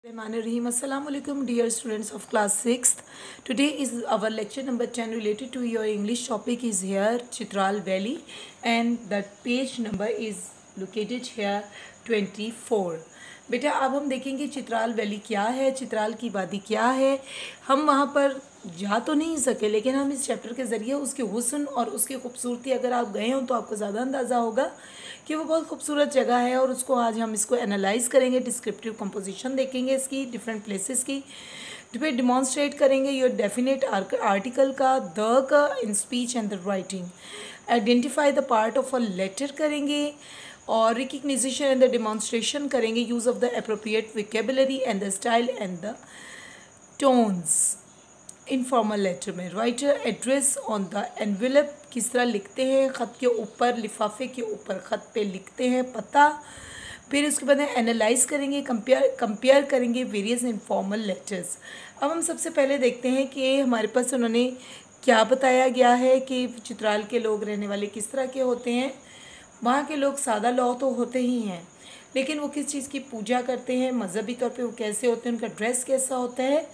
Rahim. Assalamu alaikum, dear students of class 6th. Today is our lecture number 10 related to your English topic is here Chitral Valley and the page number is located here 24. बेटा अब हम देखेंगे Chitral valley क्या है, चित्राल की वादी क्या है। हम वहाँ पर जा तो नहीं सके लेकिन हम इस चैप्टर के ज़रिए उसके हुस्न और उसकी खूबसूरती, अगर आप गए हो तो आपको ज़्यादा अंदाज़ा होगा कि वो बहुत खूबसूरत जगह है। और उसको आज हम इसको एनालाइज करेंगे, डिस्क्रिप्टिव कंपोजिशन देखेंगे इसकी, डिफरेंट प्लेसेस की, फिर डिमॉन्स्ट्रेट करेंगे योर डेफिनेट आर्टिकल का, द का in speech and the writing, identify the part of a letter करेंगे और रिकग्निशन एंड द डिमॉन्स्ट्रेशन करेंगे, use of the appropriate vocabulary and the style and the tones. Informal letter में writer address on the envelope, किस तरह लिखते हैं ख़त के ऊपर, लिफाफे के ऊपर ख़त पे लिखते हैं पता। फिर उसके बाद एनालाइज करेंगे, कंपेयर करेंगे वेरियस इनफॉर्मल लेटर्स। अब हम सबसे पहले देखते हैं कि हमारे पास उन्होंने क्या बताया गया है कि चित्राल के लोग रहने वाले किस तरह के होते हैं। वहाँ के लोग सादा लोग तो होते ही हैं, लेकिन वो किस चीज़ की पूजा करते हैं, मजहबी तौर पे वो कैसे होते हैं, उनका ड्रेस कैसा होता है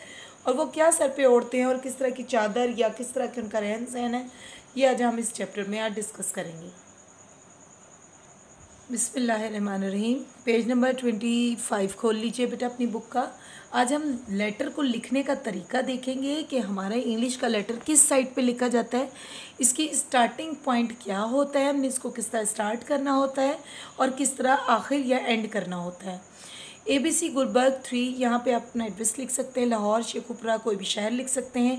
और वो क्या सर पे ओढ़ते हैं और किस तरह की चादर या किस तरह के उनका रहन सहन है, ये आज हम इस चैप्टर में आज डिस्कस करेंगे। बिस्मिल्लाहिर्रहमानिर्रहीम। पेज नंबर 25 खोल लीजिए बेटा अपनी बुक का। आज हम लेटर को लिखने का तरीका देखेंगे कि हमारा इंग्लिश का लेटर किस साइड पे लिखा जाता है, इसकी स्टार्टिंग पॉइंट क्या होता है, हमने इसको किस तरह स्टार्ट करना होता है और किस तरह आखिर या एंड करना होता है। ABC गुलबर्ग 3, यहाँ पे आप अपना एड्रेस लिख सकते हैं, लाहौर, शेखुपुरा, कोई भी शहर लिख सकते हैं।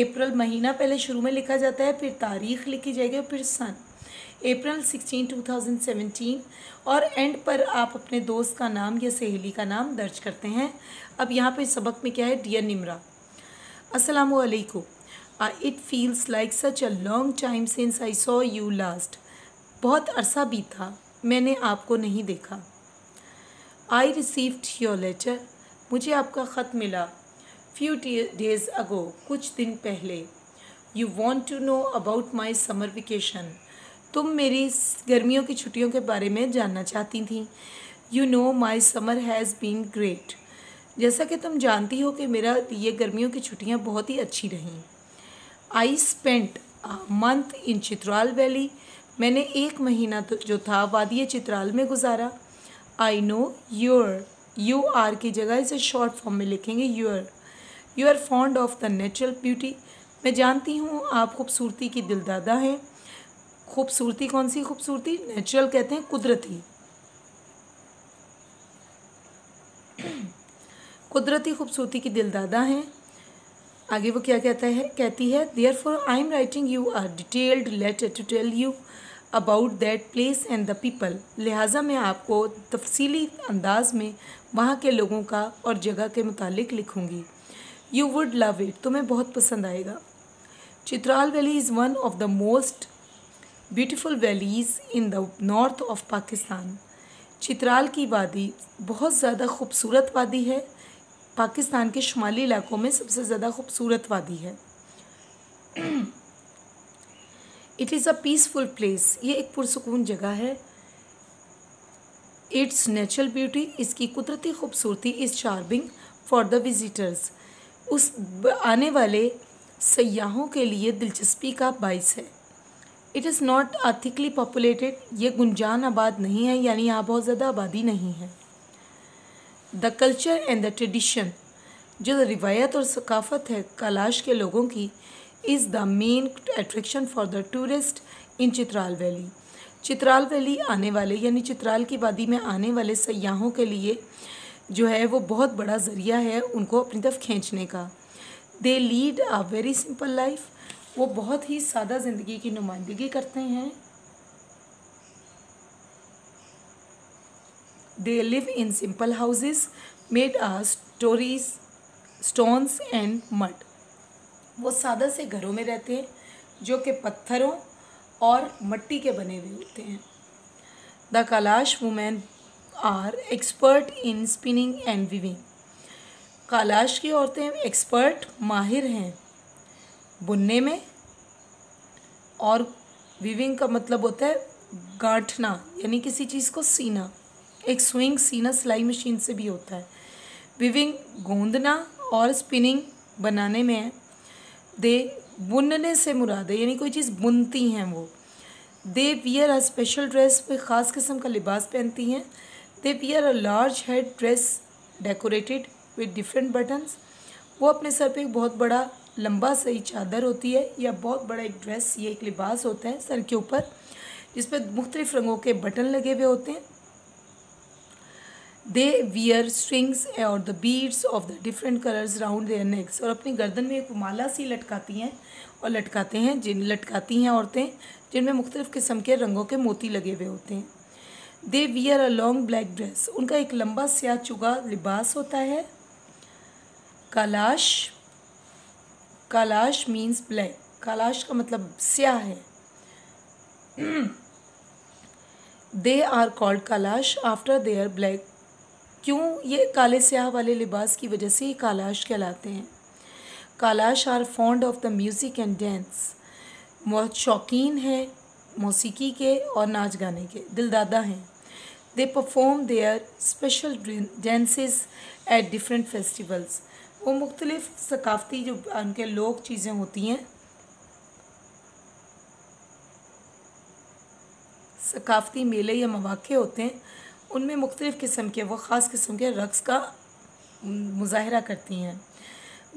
अप्रैल महीना पहले शुरू में लिखा जाता है, फिर तारीख़ लिखी जाएगी और फिर सन, अप्रैल 16, 2017 और एंड पर आप अपने दोस्त का नाम या सहेली का नाम दर्ज करते हैं। अब यहाँ पे सबक में क्या है, डियर निमरा, अस्सलामु अलैकुम, it feels like such a long time since I saw you last, बहुत अरसा बीता मैंने आपको नहीं देखा। आई रिसीव्ड योर लेटर, मुझे आपका ख़त मिला। फ्यू डेज़ अगो, कुछ दिन पहले। You want to know about my summer vacation, तुम मेरी गर्मियों की छुट्टियों के बारे में जानना चाहती थी। You know my summer has been great, जैसा कि तुम जानती हो कि मेरा ये गर्मियों की छुट्टियां बहुत ही अच्छी रहीं। I spent a month in Chitral valley, मैंने एक महीना तो जो था वादी चित्राल में गुजारा। I know your, you are की जगह इसे शॉर्ट फॉर्म में लिखेंगे you're. You are fond of the natural beauty, मैं जानती हूँ आप खूबसूरती की दिलदादा हैं। खूबसूरती कौन सी खूबसूरती, नेचुरल कहते हैं कुदरती, कुदरती खूबसूरती की दिलदादा हैं। आगे वो क्या कहता है, कहती है therefore I am writing you a detailed letter to tell you about that place and the people, लिहाजा मैं आपको तफसीली अंदाज में वहाँ के लोगों का और जगह के मुतालिक लिखूँगी। यू वुड लव इट, तुम्हें बहुत पसंद आएगा। Chitral valley is one of the most beautiful valleys in the north of Pakistan, Chitral की वादी बहुत ज़्यादा खूबसूरत वादी है, पाकिस्तान के शुमाली इलाकों में सबसे ज़्यादा खूबसूरत वादी है। It is a peaceful place, ये एक पुरसुकून जगह है। इट्स नेचुरल ब्यूटी, इसकी कुदरती खूबसूरती is charming for the visitors, उस आने वाले सयाहों के लिए दिलचस्पी का बाइस है। It is not a thickly populated, ये गुंजान आबाद नहीं है, यानी यहाँ बहुत ज़्यादा आबादी नहीं है। The culture and the tradition, जो रिवायत और सकाफ़त है कैलाश के लोगों की, is the main attraction for the tourist in Chitral valley, Chitral valley आने वाले यानी चित्राल की वादी में आने वाले सयाहों के लिए जो है वो बहुत बड़ा ज़रिया है उनको अपनी तरफ खींचने का। They lead a very simple life, वो बहुत ही सादा ज़िंदगी की नुमाइंदगी करते हैं। They live in simple houses made stories stones and mud, वो सादा से घरों में रहते हैं जो कि पत्थरों और मिट्टी के बने हुए होते हैं। The Kalash women are expert in spinning and weaving, Kalash की औरतें एक्सपर्ट माहिर हैं बुनने में, और वीविंग का मतलब होता है गांठना, यानी किसी चीज़ को सीना। एक स्विंग सीना सिलाई मशीन से भी होता है। विविंग गोंदना और स्पिनिंग बनाने में है। दे बुनने से मुराद है, यानी कोई चीज़ बुनती हैं वो। They wear a special dress, वे ख़ास किस्म का लिबास पहनती हैं। They wear a large head dress decorated with different buttons, वो अपने सर पे एक बहुत बड़ा लंबा सही चादर होती है या बहुत बड़ा एक ड्रेस, ये एक लिबास होता है सर के ऊपर जिस पर मुख्तलिफ रंगों के बटन लगे हुए होते हैं। दे वियर स्ट्रिंग्स और the beads of the different colours round their necks, और अपनी गर्दन में एक माला सी लटकाती हैं और लटकाती हैं औरतें जिनमें मुख्तलिफ किस्म के रंगों के मोती लगे हुए होते हैं। They wear a long black dress, उनका एक लंबा स्याह चुगा लिबास होता है। कालाश, कालाश मीन्स ब्लैक, कालाश का मतलब स्याह है। They are called Kalash after their black, क्यों ये काले स्याह वाले लिबास की वजह से ये कालाश कहलाते हैं। Kalash are fond of the music and dance, बहुत शौकीन है मौसीकी के और नाच गाने के, दिलदादा हैं। They perform their special dances at different festivals, वो मुख्तलिफ सकाफ़ती जो उनके लोक चीज़ें होती हैं, सकाफ़ती मेले या मौक़े होते हैं, उनमें मुख्तलिफ़ किस्म के वो ख़ास किस्म के रक़्स का मुज़ाहरा करती हैं।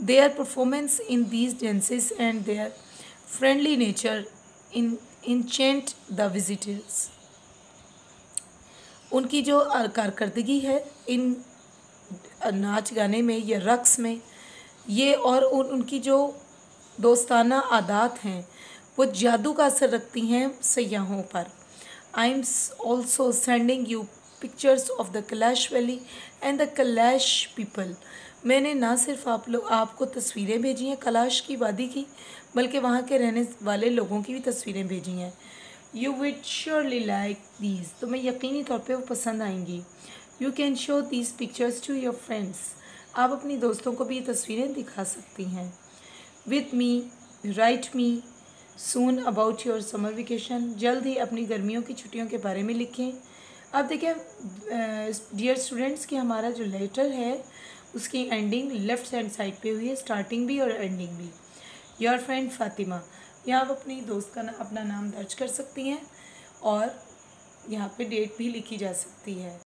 Their performance in these dances and their friendly nature enchant the visitors, उनकी जो कारकर्दगी है इन नाच गाने में या रक़्स में, ये और उनकी जो दोस्ताना आदात हैं वो जादू का असर रखती हैं सयाहों पर। I am also sending you pictures of the Kailash valley and the Kailash people, मैंने ना सिर्फ आपको तस्वीरें भेजी हैं कैलाश की वादी की, बल्कि वहाँ के रहने वाले लोगों की भी तस्वीरें भेजी हैं। You would surely like these, तुम्हें यकीनी तौर पे वो पसंद आएंगी। You can show these pictures to your friends, आप अपनी दोस्तों को भी ये तस्वीरें दिखा सकती हैं। With me right me soon about your summer vacation, जल्द ही अपनी गर्मियों की छुट्टियों के बारे में लिखें। अब देखिए डियर स्टूडेंट्स कि हमारा जो लेटर है उसकी एंडिंग लेफ़्ट हैंड साइड पे हुई है, स्टार्टिंग भी और एंडिंग भी। योर फ्रेंड फ़ातिमा, यहाँ आप अपनी दोस्त का अपना नाम दर्ज कर सकती हैं और यहाँ पे डेट भी लिखी जा सकती है।